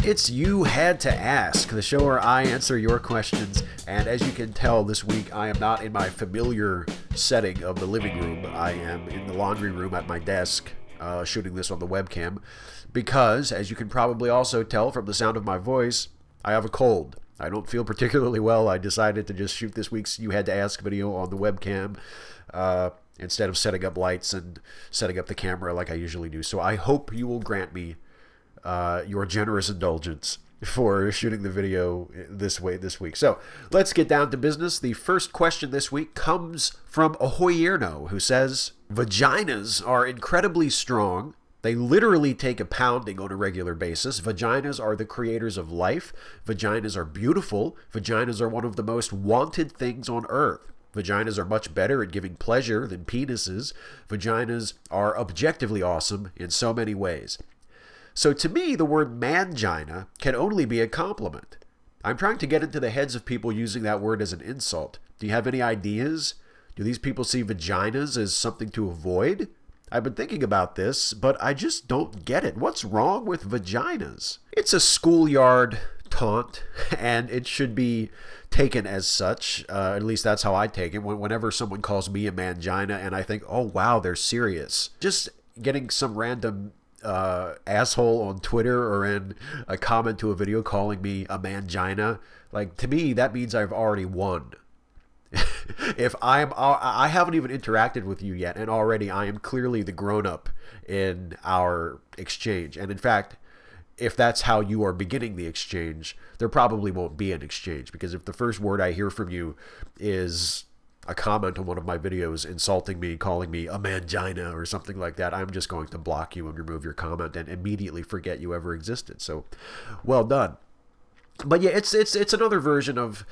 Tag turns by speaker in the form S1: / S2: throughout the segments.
S1: It's You Had to Ask, the show where I answer your questions. And as you can tell, this week I am not in my familiar setting of the living room. I am in the laundry room at my desk, shooting this on the webcam. Because, as you can probably also tell from the sound of my voice, I have a cold. I don't feel particularly well. I decided to just shoot this week's You Had to Ask video on the webcam instead of setting up lights and setting up the camera like I usually do. So I hope you will grant me your generous indulgence for shooting the video this week. So let's get down to business. The first question this week comes from Ahoyerno, who says, vaginas are incredibly strong. They literally take a pounding on a regular basis. Vaginas are the creators of life. Vaginas are beautiful. Vaginas are one of the most wanted things on earth. Vaginas are much better at giving pleasure than penises. Vaginas are objectively awesome in so many ways. So to me, the word mangina can only be a compliment. I'm trying to get into the heads of people using that word as an insult. Do you have any ideas? Do these people see vaginas as something to avoid? I've been thinking about this, but I just don't get it. What's wrong with vaginas? It's a schoolyard taunt, and it should be taken as such. At least that's how I take it. Whenever someone calls me a mangina and I think, oh wow, they're serious. Just getting some random asshole on Twitter or in a comment to a video calling me a mangina, like, to me that means I've already won. If I haven't even interacted with you yet, and already I am clearly the grown-up in our exchange. And in fact, if that's how you are beginning the exchange, there probably won't be an exchange, because if the first word I hear from you is a comment on one of my videos insulting me, calling me a mangina or something like that, I'm just going to block you and remove your comment and immediately forget you ever existed. So, well done. But yeah, it's another version of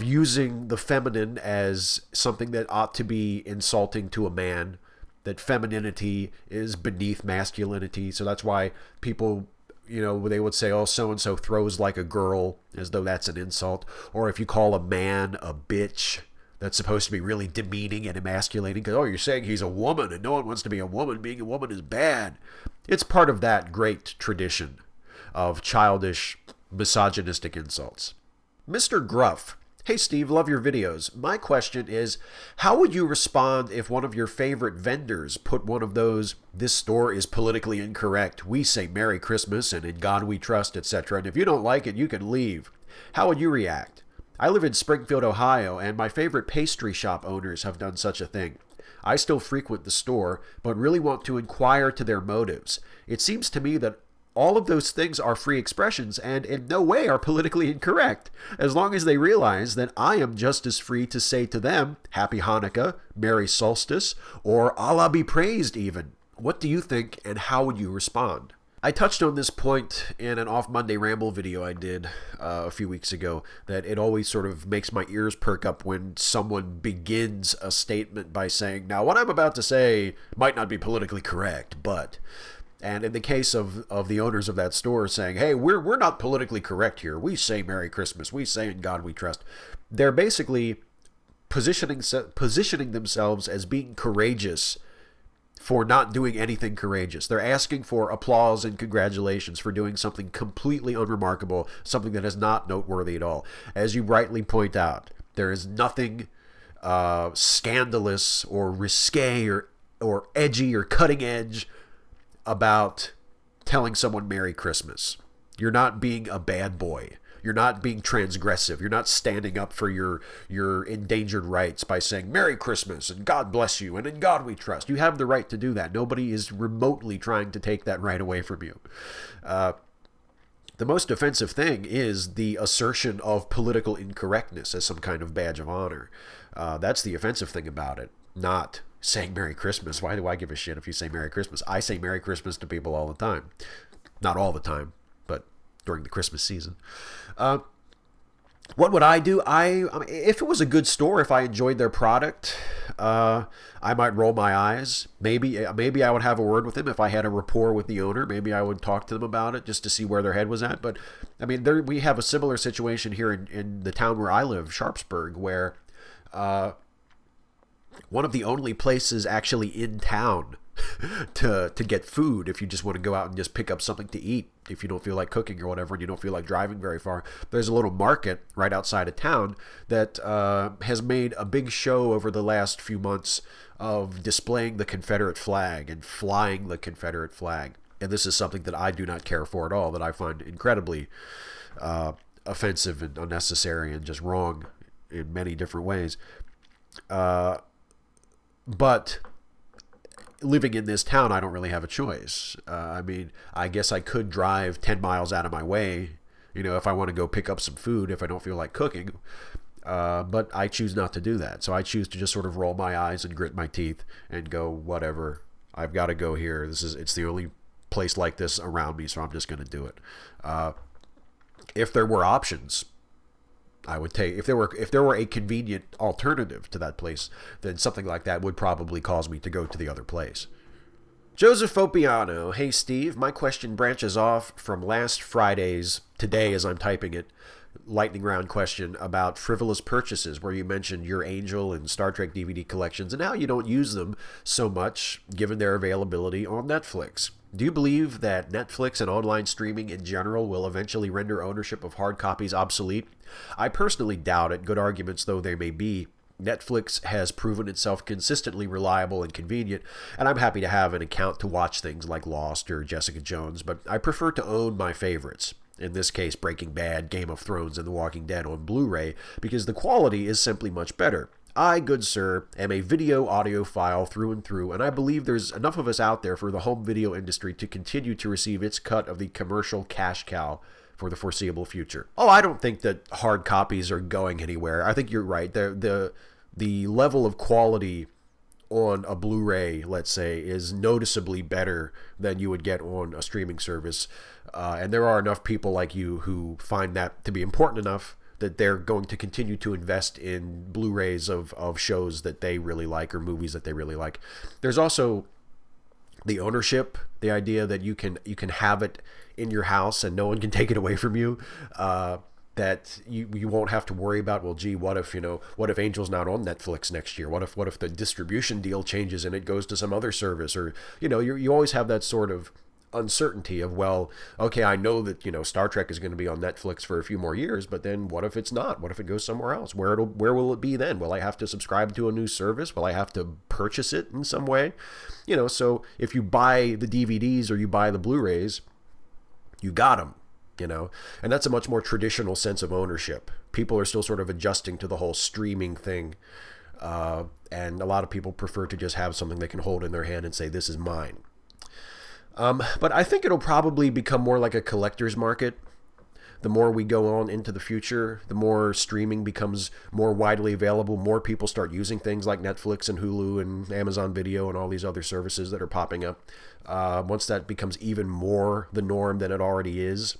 S1: using the feminine as something that ought to be insulting to a man, that femininity is beneath masculinity. So that's why people, they would say, oh, so-and-so throws like a girl, as though that's an insult. Or if you call a man a bitch, that's supposed to be really demeaning and emasculating, because, oh, you're saying he's a woman and no one wants to be a woman. Being a woman is bad. It's part of that great tradition of childish, misogynistic insults. Mr. Gruff. Hey, Steve, love your videos. My question is, how would you respond if one of your favorite vendors put one of those, this store is politically incorrect, we say Merry Christmas and in God we trust, etc., and if you don't like it, you can leave? How would you react? I live in Springfield, Ohio, and my favorite pastry shop owners have done such a thing. I still frequent the store, but really want to inquire to their motives. It seems to me that all of those things are free expressions and in no way are politically incorrect, as long as they realize that I am just as free to say to them, Happy Hanukkah, Merry Solstice, or Allah be praised even. What do you think, and how would you respond? I touched on this point in an Off Monday Ramble video I did a few weeks ago, that it always sort of makes my ears perk up when someone begins a statement by saying, now what I'm about to say might not be politically correct, but... And in the case of the owners of that store saying, hey, we're not politically correct here, we say Merry Christmas, we say in God we trust, they're basically positioning themselves as being courageous for not doing anything courageous. They're asking for applause and congratulations for doing something completely unremarkable, something that is not noteworthy at all. As you rightly point out, there is nothing scandalous or risque or edgy or cutting edge about telling someone Merry Christmas. You're not being a bad boy. You're not being transgressive. You're not standing up for your endangered rights by saying Merry Christmas and God bless you and in God we trust. You have the right to do that. Nobody is remotely trying to take that right away from you. The most offensive thing is the assertion of political incorrectness as some kind of badge of honor. That's the offensive thing about it, not saying Merry Christmas. Why do I give a shit if you say Merry Christmas? I say Merry Christmas to people all the time. Not all the time, but during the Christmas season. What would I do? I mean, if it was a good store, if I enjoyed their product, I might roll my eyes. Maybe I would have a word with them if I had a rapport with the owner. Maybe I would talk to them about it just to see where their head was at. But I mean, we have a similar situation here in the town where I live, Sharpsburg, where one of the only places actually in town to get food if you just want to go out and just pick up something to eat if you don't feel like cooking or whatever and you don't feel like driving very far. There's a little market right outside of town that has made a big show over the last few months of displaying the Confederate flag and flying the Confederate flag. And this is something that I do not care for at all, that I find incredibly offensive and unnecessary and just wrong in many different ways. But living in this town, I don't really have a choice. I mean, I guess I could drive 10 miles out of my way, if I want to go pick up some food, if I don't feel like cooking. But I choose not to do that. So I choose to just sort of roll my eyes and grit my teeth and go, whatever, I've got to go here. It's the only place like this around me, so I'm just going to do it. If there were options, I would take, if there were a convenient alternative to that place, then something like that would probably cause me to go to the other place. Joseph Fopiano, hey Steve, my question branches off from last Friday's, today as I'm typing it, lightning round question about frivolous purchases, where you mentioned your Angel and Star Trek DVD collections and how you don't use them so much given their availability on Netflix. Do you believe that Netflix and online streaming in general will eventually render ownership of hard copies obsolete? I personally doubt it, good arguments though they may be. Netflix has proven itself consistently reliable and convenient, and I'm happy to have an account to watch things like Lost or Jessica Jones, but I prefer to own my favorites. In this case, Breaking Bad, Game of Thrones, and The Walking Dead on Blu-ray, because the quality is simply much better. I, good sir, am a video audiophile through and through, and I believe there's enough of us out there for the home video industry to continue to receive its cut of the commercial cash cow for the foreseeable future. Oh, I don't think that hard copies are going anywhere. I think you're right. The level of quality on a Blu-ray, let's say, is noticeably better than you would get on a streaming service. And there are enough people like you who find that to be important enough that they're going to continue to invest in Blu-rays of shows that they really like or movies that they really like. There's also the ownership, the idea that you can have it in your house and no one can take it away from you. That you won't have to worry about, well, gee, what if Angel's not on Netflix next year? What if the distribution deal changes and it goes to some other service? Or, you always have that sort of uncertainty of, well, okay, I know that, Star Trek is going to be on Netflix for a few more years, but then what if it's not? What if it goes somewhere else? Where will it be then? Will I have to subscribe to a new service? Will I have to purchase it in some way? So if you buy the DVDs or you buy the Blu-rays, you got them. And that's a much more traditional sense of ownership. People are still sort of adjusting to the whole streaming thing. And a lot of people prefer to just have something they can hold in their hand and say, this is mine. But I think it'll probably become more like a collector's market. The more we go on into the future, the more streaming becomes more widely available. More people start using things like Netflix and Hulu and Amazon Video and all these other services that are popping up. Once that becomes even more the norm than it already is,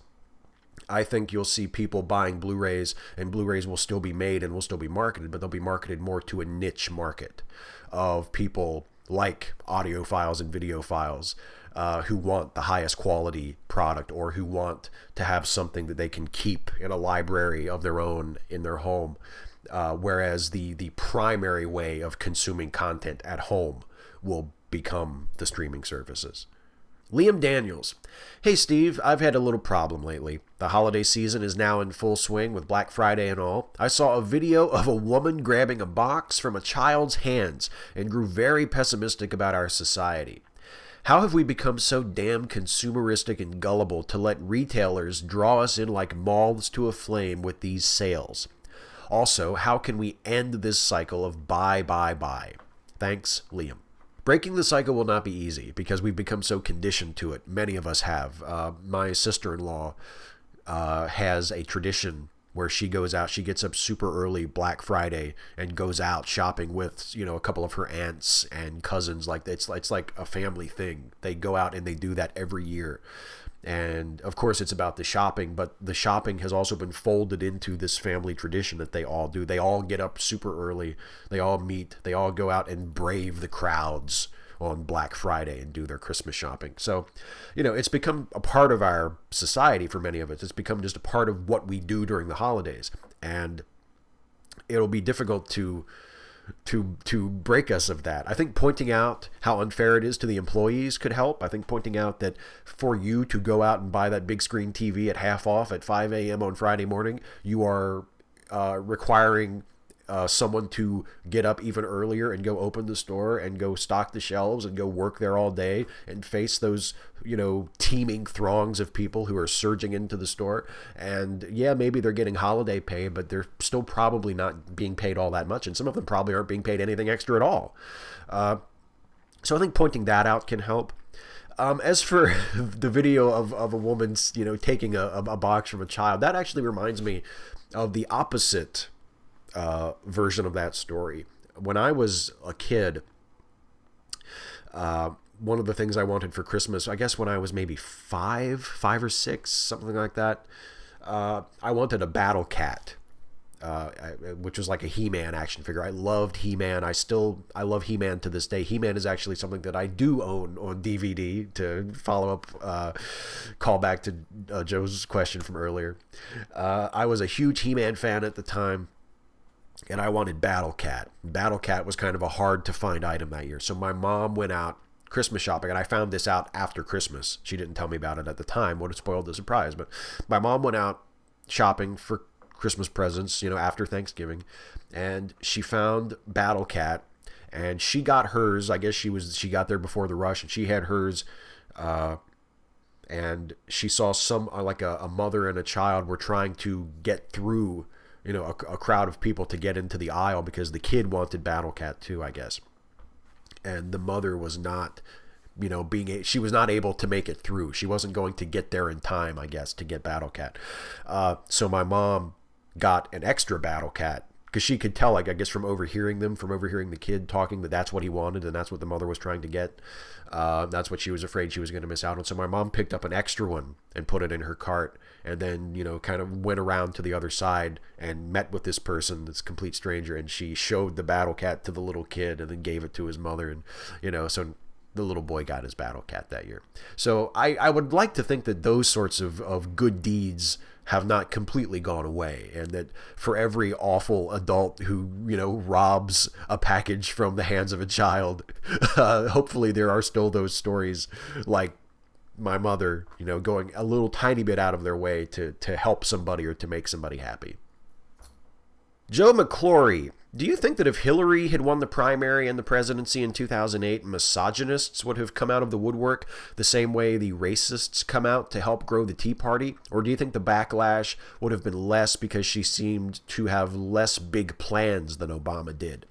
S1: I think you'll see people buying Blu-rays, and Blu-rays will still be made and will still be marketed, but they'll be marketed more to a niche market of people like audiophiles and videophiles who want the highest quality product, or who want to have something that they can keep in a library of their own in their home, whereas the primary way of consuming content at home will become the streaming services. Liam Daniels. Hey Steve, I've had a little problem lately. The holiday season is now in full swing with Black Friday and all. I saw a video of a woman grabbing a box from a child's hands and grew very pessimistic about our society. How have we become so damn consumeristic and gullible to let retailers draw us in like moths to a flame with these sales? Also, how can we end this cycle of buy, buy, buy? Thanks, Liam. Breaking the cycle will not be easy because we've become so conditioned to it. Many of us have. My sister-in-law has a tradition where she goes out, she gets up super early Black Friday and goes out shopping with, a couple of her aunts and cousins. Like it's like a family thing. They go out and they do that every year. And of course it's about the shopping, but the shopping has also been folded into this family tradition that they all do. They all get up super early. They all meet. They all go out and brave the crowds on Black Friday and do their Christmas shopping. So, it's become a part of our society for many of us. It's become just a part of what we do during the holidays. And it'll be difficult to to break us of that. I think pointing out how unfair it is to the employees could help. I think pointing out that for you to go out and buy that big screen TV at half off at 5 a.m. on Friday morning, you are requiring someone to get up even earlier and go open the store and go stock the shelves and go work there all day and face those, teeming throngs of people who are surging into the store. And yeah, maybe they're getting holiday pay, but they're still probably not being paid all that much. And some of them probably aren't being paid anything extra at all. So I think pointing that out can help. As for the video of a woman, taking a box from a child, that actually reminds me of the opposite version of that story. When I was a kid, one of the things I wanted for Christmas, I guess when I was maybe five or six, something like that, I wanted a battle cat, which was like a He-Man action figure. I loved He-Man. I love He-Man to this day. He-Man is actually something that I do own on DVD, to follow up, call back to Joe's question from earlier. I was a huge He-Man fan at the time, and I wanted Battle Cat. Battle Cat was kind of a hard to find item that year. So my mom went out Christmas shopping, and I found this out after Christmas. She didn't tell me about it at the time. Would have spoiled the surprise. But my mom went out shopping for Christmas presents, after Thanksgiving, and she found Battle Cat, and she got hers. I guess she got there before the rush, and she had hers, and she saw some like a mother and a child were trying to get through, a crowd of people to get into the aisle because the kid wanted Battle Cat too, I guess. And the mother was not, she was not able to make it through. She wasn't going to get there in time, I guess, to get Battle Cat. So my mom got an extra Battle Cat, because she could tell, I guess, from overhearing the kid talking, that that's what he wanted and that's what the mother was trying to get. That's what she was afraid she was going to miss out on. So my mom picked up an extra one and put it in her cart, and then, kind of went around to the other side and met with this person, this complete stranger, and she showed the Battle Cat to the little kid and then gave it to his mother. And, so the little boy got his Battle Cat that year. So I would like to think that those sorts of good deeds have not completely gone away, and that for every awful adult who, robs a package from the hands of a child, hopefully there are still those stories like my mother, going a little tiny bit out of their way to help somebody or to make somebody happy. Joe McClory, do you think that if Hillary had won the primary and the presidency in 2008, misogynists would have come out of the woodwork the same way the racists come out to help grow the Tea Party? Or do you think the backlash would have been less because she seemed to have less big plans than Obama did?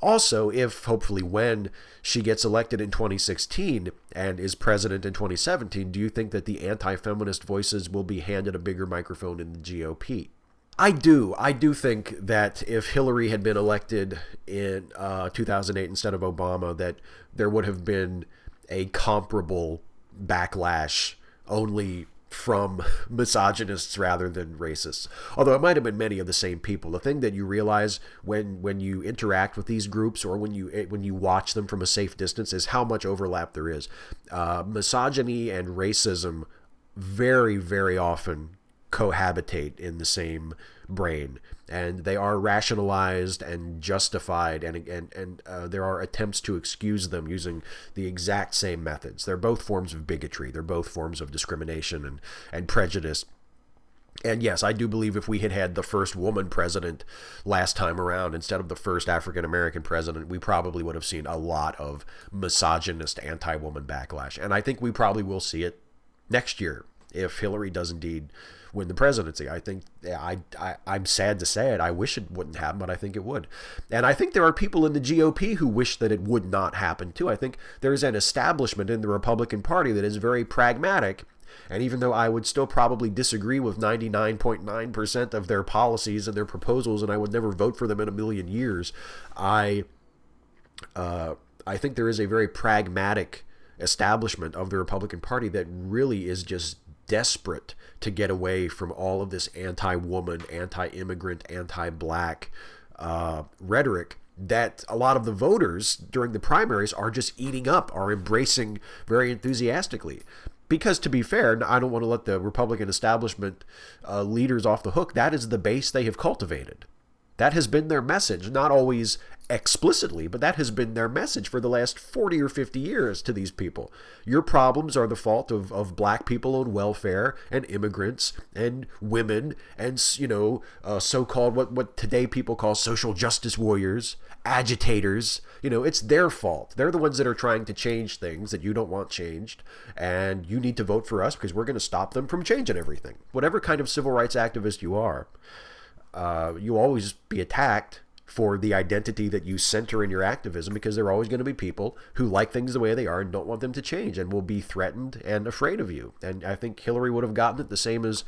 S1: Also, if, hopefully when, she gets elected in 2016 and is president in 2017, do you think that the anti-feminist voices will be handed a bigger microphone in the GOP? I do think that if Hillary had been elected in 2008 instead of Obama, that there would have been a comparable backlash, only from misogynists rather than racists. Although it might have been many of the same people. The thing that you realize when you interact with these groups, or when you watch them from a safe distance, is how much overlap there is. Misogyny and racism very, very often cohabitate in the same brain, and they are rationalized and justified, and there are attempts to excuse them using the exact same methods. They're both forms of bigotry. They're both forms of discrimination and prejudice. And yes, I do believe if we had had the first woman president last time around instead of the first African-American president, we probably would have seen a lot of misogynist anti-woman backlash. And I think we probably will see it next year if Hillary does indeed win the presidency. I think, I'm sad to say it, I wish it wouldn't happen, but I think it would. And I think there are people in the GOP who wish that it would not happen too. I think there's an establishment in the Republican Party that is very pragmatic, and even though I would still probably disagree with 99.9% of their policies and their proposals, and I would never vote for them in a million years, I think there is a very pragmatic establishment of the Republican Party that really is just desperate to get away from all of this anti-woman, anti-immigrant, anti-black rhetoric that a lot of the voters during the primaries are just eating up, are embracing very enthusiastically. Because to be fair, I don't want to let the Republican establishment leaders off the hook. That is the base they have cultivated. That has been their message, not always explicitly, but that has been their message for the last 40 or 50 years to these people. Your problems are the fault of black people on welfare and immigrants and women and, so-called what today people call social justice warriors, agitators. It's their fault. They're the ones that are trying to change things that you don't want changed, and you need to vote for us because we're going to stop them from changing everything. Whatever kind of civil rights activist you are, you always be attacked for the identity that you center in your activism, because there are always going to be people who like things the way they are and don't want them to change and will be threatened and afraid of you. And I think Hillary would have gotten it the same as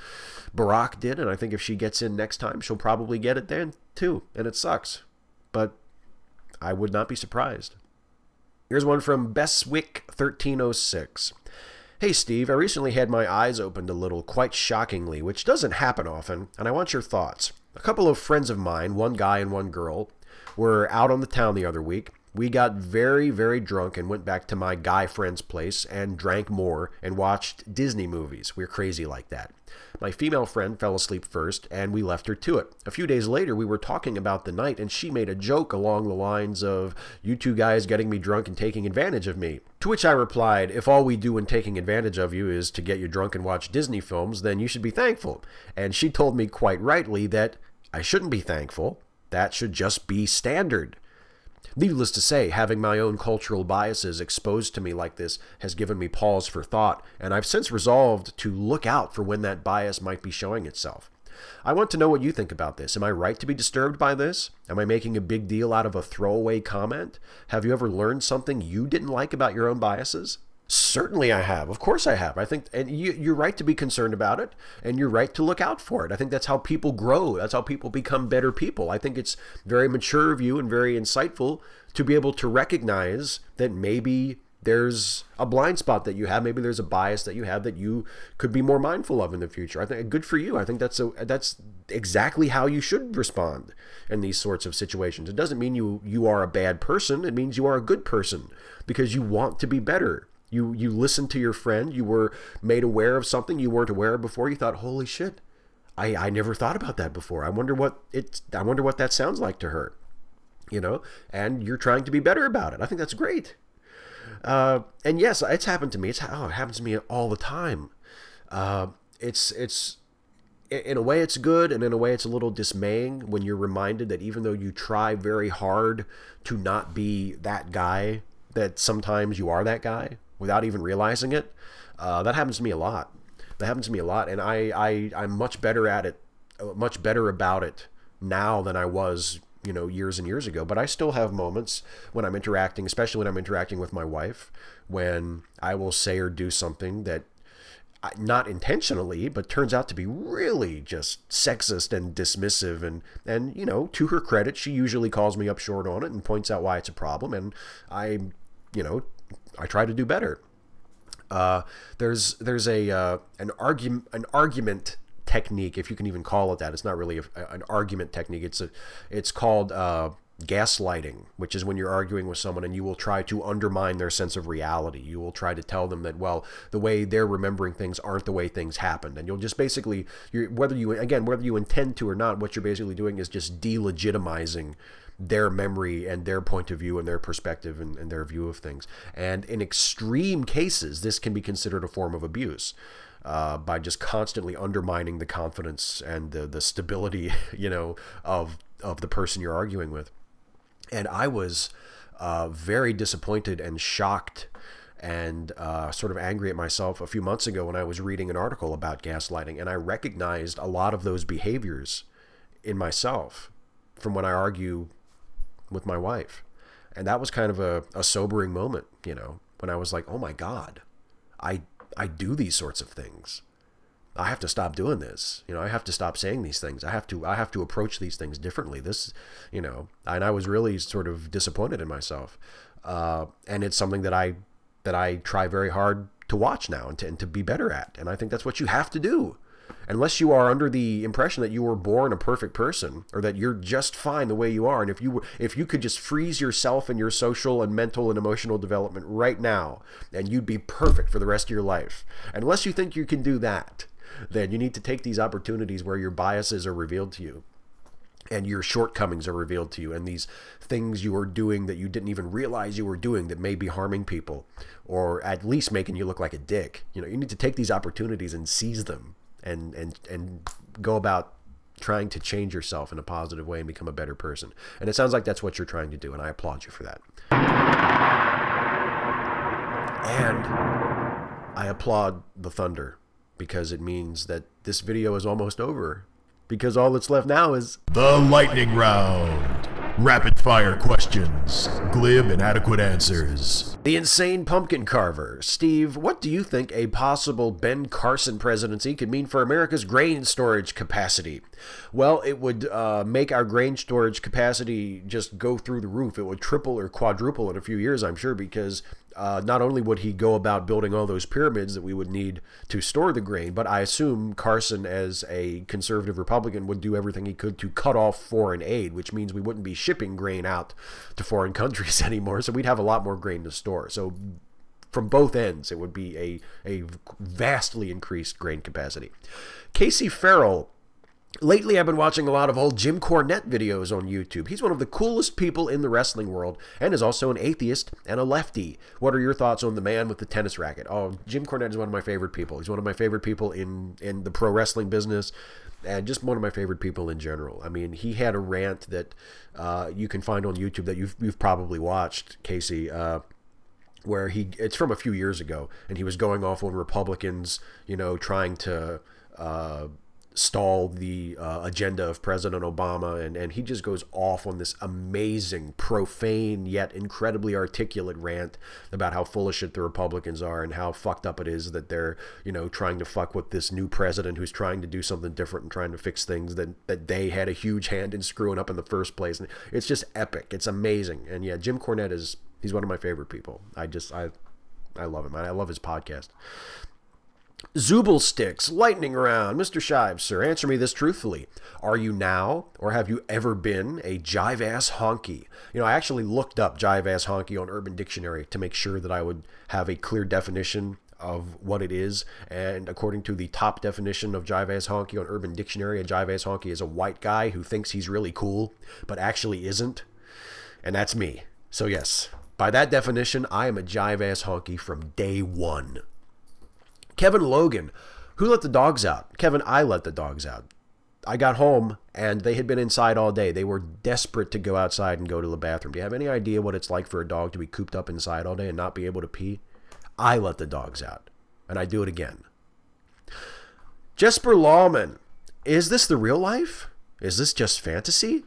S1: Barack did, and I think if she gets in next time, she'll probably get it then too, and it sucks. But I would not be surprised. Here's one from Beswick1306. Hey Steve, I recently had my eyes opened a little, quite shockingly, which doesn't happen often, and I want your thoughts. A couple of friends of mine, one guy and one girl, were out on the town the other week. We got very, very drunk and went back to my guy friend's place and drank more and watched Disney movies. We're crazy like that. My female friend fell asleep first, and we left her to it. A few days later, we were talking about the night, and she made a joke along the lines of, "You two guys getting me drunk and taking advantage of me." To which I replied, "If all we do when taking advantage of you is to get you drunk and watch Disney films, then you should be thankful." And she told me quite rightly that I shouldn't be thankful. That should just be standard. Needless to say, having my own cultural biases exposed to me like this has given me pause for thought, and I've since resolved to look out for when that bias might be showing itself. I want to know what you think about this. Am I right to be disturbed by this? Am I making a big deal out of a throwaway comment? Have you ever learned something you didn't like about your own biases? Certainly I have. Of course I have. I think, and you're right to be concerned about it, and you're right to look out for it. I think that's how people grow. That's how people become better people. I think it's very mature of you and very insightful to be able to recognize that maybe there's a blind spot that you have. Maybe there's a bias that you have that you could be more mindful of in the future. I think good for you. I think that's exactly how you should respond in these sorts of situations. It doesn't mean you are a bad person. It means you are a good person because you want to be better. You listened to your friend. You were made aware of something you weren't aware of before. You thought, "Holy shit, I never thought about that before. I wonder what that sounds like to her." And you're trying to be better about it. I think that's great. And yes, it's happened to me. It happens to me all the time. It's in a way it's good, and in a way it's a little dismaying when you're reminded that even though you try very hard to not be that guy, that sometimes you are that guy without even realizing it. That happens to me a lot. And I'm much better at it, much better about it now than I was, years and years ago. But I still have moments when I'm interacting, especially when I'm interacting with my wife, when I will say or do something that, not intentionally, but turns out to be really just sexist and dismissive. And to her credit, she usually calls me up short on it and points out why it's a problem. And I try to do better. There's an argument technique, if you can even call it that. It's not really an argument technique. It's called gaslighting, which is when you're arguing with someone and you will try to undermine their sense of reality. You will try to tell them that, well, the way they're remembering things aren't the way things happened. And you'll just basically, whether you intend to or not, what you're basically doing is just delegitimizing their memory and their point of view and their perspective and their view of things. And in extreme cases, this can be considered a form of abuse. By just constantly undermining the confidence and the stability, of the person you're arguing with. And I was very disappointed and shocked and sort of angry at myself a few months ago when I was reading an article about gaslighting, and I recognized a lot of those behaviors in myself from when I argue with my wife. And that was kind of a sobering moment, when I was like, oh my God, I do these sorts of things. I have to stop doing this. I have to stop saying these things. I have to approach these things differently. And I was really sort of disappointed in myself. And it's something that I try very hard to watch now and to be better at. And I think that's what you have to do. Unless you are under the impression that you were born a perfect person or that you're just fine the way you are. And if you could just freeze yourself and your social and mental and emotional development right now, and you'd be perfect for the rest of your life. Unless you think you can do that, then you need to take these opportunities where your biases are revealed to you and your shortcomings are revealed to you, and these things you are doing that you didn't even realize you were doing that may be harming people, or at least making you look like a dick. You know, you need to take these opportunities and seize them, and go about trying to change yourself in a positive way and become a better person. And it sounds like that's what you're trying to do, and I applaud you for that. And I applaud the thunder, because it means that this video is almost over. Because all that's left now is
S2: the lightning round. Rapid fire questions, glib and adequate answers.
S1: The Insane Pumpkin Carver. Steve, what do you think a possible Ben Carson presidency could mean for America's grain storage capacity? Well, it would make our grain storage capacity just go through the roof. It would triple or quadruple in a few years, I'm sure, because not only would he go about building all those pyramids that we would need to store the grain, but I assume Carson, as a conservative Republican, would do everything he could to cut off foreign aid, which means we wouldn't be shipping grain out to foreign countries anymore, so we'd have a lot more grain to store. So from both ends, it would be a vastly increased grain capacity. Casey Farrell. Lately, I've been watching a lot of old Jim Cornette videos on YouTube. He's one of the coolest people in the wrestling world and is also an atheist and a lefty. What are your thoughts on the man with the tennis racket? Oh, Jim Cornette is one of my favorite people. He's one of my favorite people in the pro wrestling business, and just one of my favorite people in general. I mean, he had a rant that you can find on YouTube that you've probably watched, Casey, where it's from a few years ago, and he was going off on Republicans, trying to stall the agenda of President Obama, and he just goes off on this amazing, profane, yet incredibly articulate rant about how full of shit the Republicans are and how fucked up it is that they're, trying to fuck with this new president who's trying to do something different and trying to fix things that they had a huge hand in screwing up in the first place. And it's just epic. It's amazing. And yeah, Jim Cornette he's one of my favorite people. I love him. I love his podcast. Zooble Sticks, lightning round. Mr. Shives, sir, answer me this truthfully. Are you now, or have you ever been, a jive-ass honky? I actually looked up jive-ass honky on Urban Dictionary to make sure that I would have a clear definition of what it is. And according to the top definition of jive-ass honky on Urban Dictionary, a jive-ass honky is a white guy who thinks he's really cool, but actually isn't. And that's me. So yes, by that definition, I am a jive-ass honky from day one. Kevin Logan, who let the dogs out? Kevin, I let the dogs out. I got home and they had been inside all day. They were desperate to go outside and go to the bathroom. Do you have any idea what it's like for a dog to be cooped up inside all day and not be able to pee? I let the dogs out, and I do it again. Jesper Lawman, is this the real life? Is this just fantasy?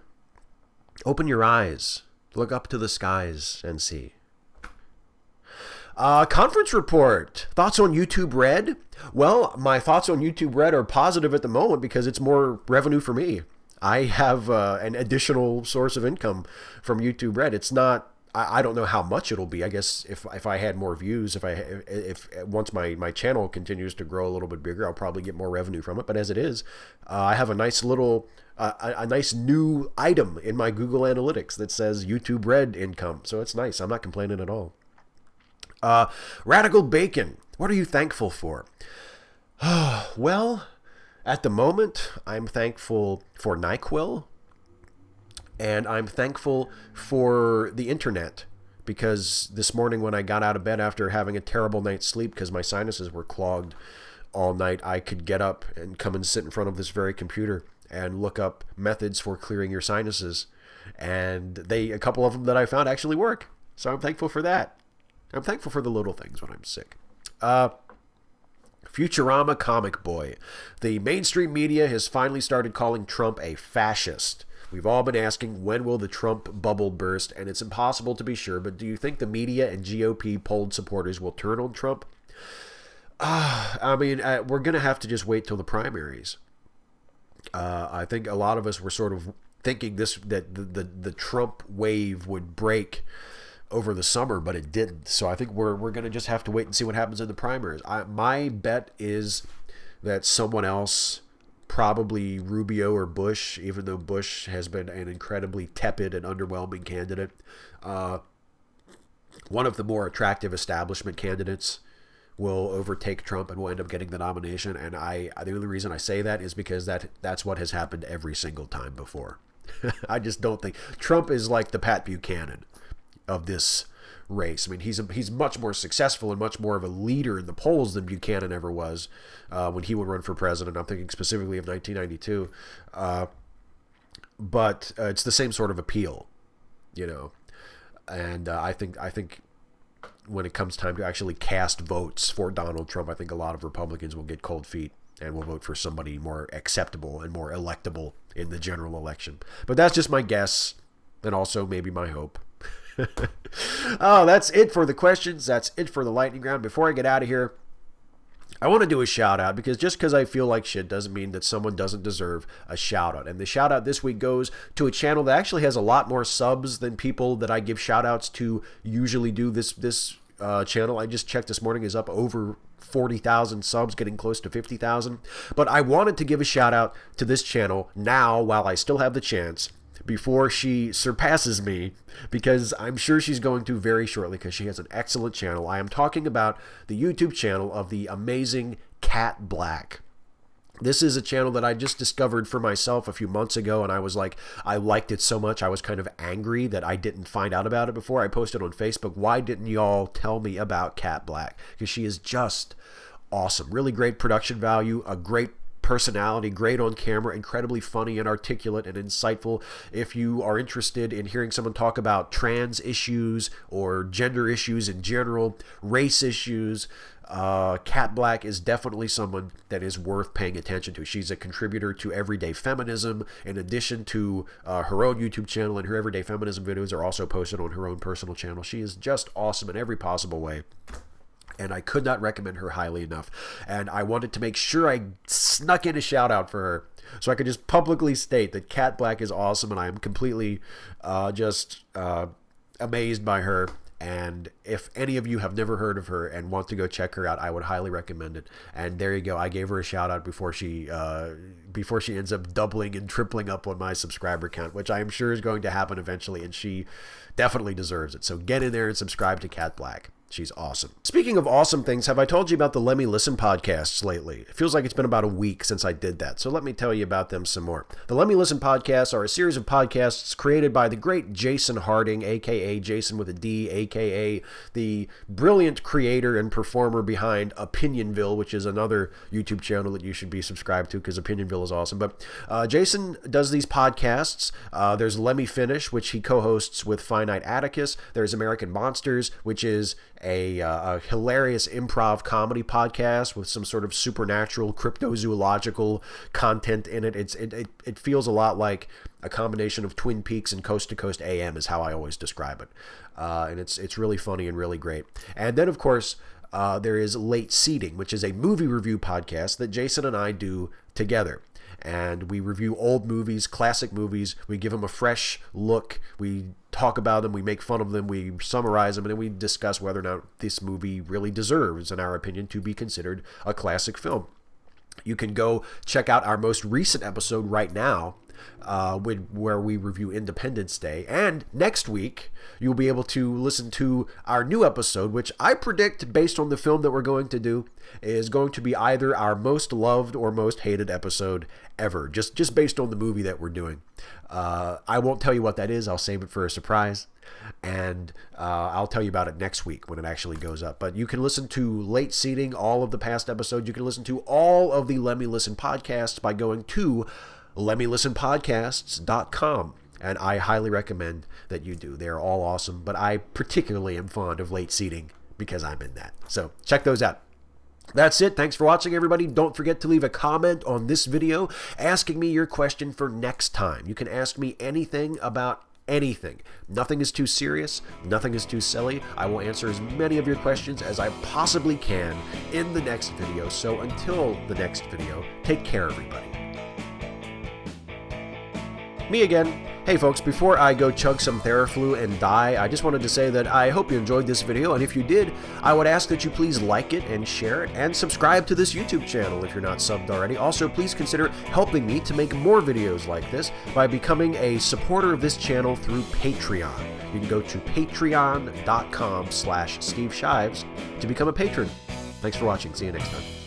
S1: Open your eyes, look up to the skies and see. Conference report. Thoughts on YouTube Red? Well, my thoughts on YouTube Red are positive at the moment because it's more revenue for me. I have an additional source of income from YouTube Red. It's not, I don't know how much it'll be. I guess if I had more views, if once my channel continues to grow a little bit bigger, I'll probably get more revenue from it. But as it is, I have a nice little, a nice new item in my Google Analytics that says YouTube Red income. So it's nice. I'm not complaining at all. Radical Bacon, what are you thankful for? Well, at the moment, I'm thankful for NyQuil, and I'm thankful for the internet, because this morning when I got out of bed after having a terrible night's sleep because my sinuses were clogged all night, I could get up and come and sit in front of this very computer and look up methods for clearing your sinuses, and a couple of them that I found actually work, so I'm thankful for that. I'm thankful for the little things when I'm sick. Futurama Comic Boy. The mainstream media has finally started calling Trump a fascist. We've all been asking, when will the Trump bubble burst? And it's impossible to be sure, but do you think the media and GOP polled supporters will turn on Trump? We're going to have to just wait till the primaries. I think a lot of us were sort of thinking that the Trump wave would break over the summer, but it didn't. So I think we're going to just have to wait and see what happens in the primaries. My bet is that someone else, probably Rubio or Bush, even though Bush has been an incredibly tepid and underwhelming candidate, one of the more attractive establishment candidates will overtake Trump and will end up getting the nomination. And the only reason I say that is because that's what has happened every single time before. I just don't think. Trump is like the Pat Buchanan of this race. I mean, he's much more successful and much more of a leader in the polls than Buchanan ever was when he would run for president. I'm thinking specifically of 1992. But it's the same sort of appeal, you know. And I think when it comes time to actually cast votes for Donald Trump, I think a lot of Republicans will get cold feet and will vote for somebody more acceptable and more electable in the general election. But that's just my guess, and also maybe my hope. Oh, that's it for the questions. That's it for the lightning round. Before I get out of here, I want to do a shout out, because just because I feel like shit doesn't mean that someone doesn't deserve a shout out. And the shout out this week goes to a channel that actually has a lot more subs than people that I give shout outs to usually do. This channel I just checked this morning is up over 40,000 subs, getting close to 50,000. But I wanted to give a shout out to this channel now while I still have the chance, before she surpasses me, because I'm sure she's going to very shortly, because she has an excellent channel. I am talking about the YouTube channel of the amazing Kat Blaque. This is a channel that I just discovered for myself a few months ago, and I was like, I liked it so much, I was kind of angry that I didn't find out about it before. I posted on Facebook, why didn't y'all tell me about Kat Blaque? Because she is just awesome. Really great production value, a great personality, great on camera, incredibly funny and articulate and insightful. If you are interested in hearing someone talk about trans issues or gender issues in general, race issues, Kat Blaque is definitely someone that is worth paying attention to. She's a contributor to Everyday Feminism, in addition to her own YouTube channel, and her Everyday Feminism videos are also posted on her own personal channel. She is just awesome in every possible way, and I could not recommend her highly enough. And I wanted to make sure I snuck in a shout out for her, so I could just publicly state that Kat Blaque is awesome, and I am completely just amazed by her. And if any of you have never heard of her and want to go check her out, I would highly recommend it. And there you go. I gave her a shout out before she ends up doubling and tripling up on my subscriber count, which I am sure is going to happen eventually, and she definitely deserves it. So get in there and subscribe to Kat Blaque. She's awesome. Speaking of awesome things, have I told you about the Lemme Listen podcasts lately? It feels like it's been about a week since I did that, so let me tell you about them some more. The Lemme Listen podcasts are a series of podcasts created by the great Jason Harding, a.k.a. Jason with a D, a.k.a. the brilliant creator and performer behind Opinionville, which is another YouTube channel that you should be subscribed to, because Opinionville is awesome. But Jason does these podcasts. There's Lemme Finish, which he co-hosts with Finite Atticus. There's American Monsters, which is a hilarious improv comedy podcast with some sort of supernatural cryptozoological content in it. It feels a lot like a combination of Twin Peaks and Coast to Coast AM is how I always describe it. And it's really funny and really great. And then, of course, there is Late Seating, which is a movie review podcast that Jason and I do together. And we review old movies, classic movies. We give them a fresh look. We talk about them. We make fun of them. We summarize them. And then we discuss whether or not this movie really deserves, in our opinion, to be considered a classic film. You can go check out our most recent episode right now, where we review Independence Day. And next week, you'll be able to listen to our new episode, which I predict, based on the film that we're going to do, is going to be either our most loved or most hated episode ever, just based on the movie that we're doing. I won't tell you what that is. I'll save it for a surprise. And I'll tell you about it next week when it actually goes up. But you can listen to Late Seating, all of the past episodes. You can listen to all of the Lemme Listen podcasts by going to LemmeListenPodcasts.com. And I highly recommend that you do. They're all awesome, but I particularly am fond of Late Seating because I'm in that. So check those out. That's it. Thanks for watching, everybody. Don't forget to leave a comment on this video asking me your question for next time. You can ask me anything about anything. Nothing is too serious. Nothing is too silly. I will answer as many of your questions as I possibly can in the next video. So until the next video, take care, everybody. Me again. Hey folks, before I go chug some Theraflu and die, I just wanted to say that I hope you enjoyed this video, and if you did, I would ask that you please like it and share it, and subscribe to this YouTube channel if you're not subbed already. Also, please consider helping me to make more videos like this by becoming a supporter of this channel through Patreon. You can go to patreon.com/Steve Shives to become a patron. Thanks for watching. See you next time.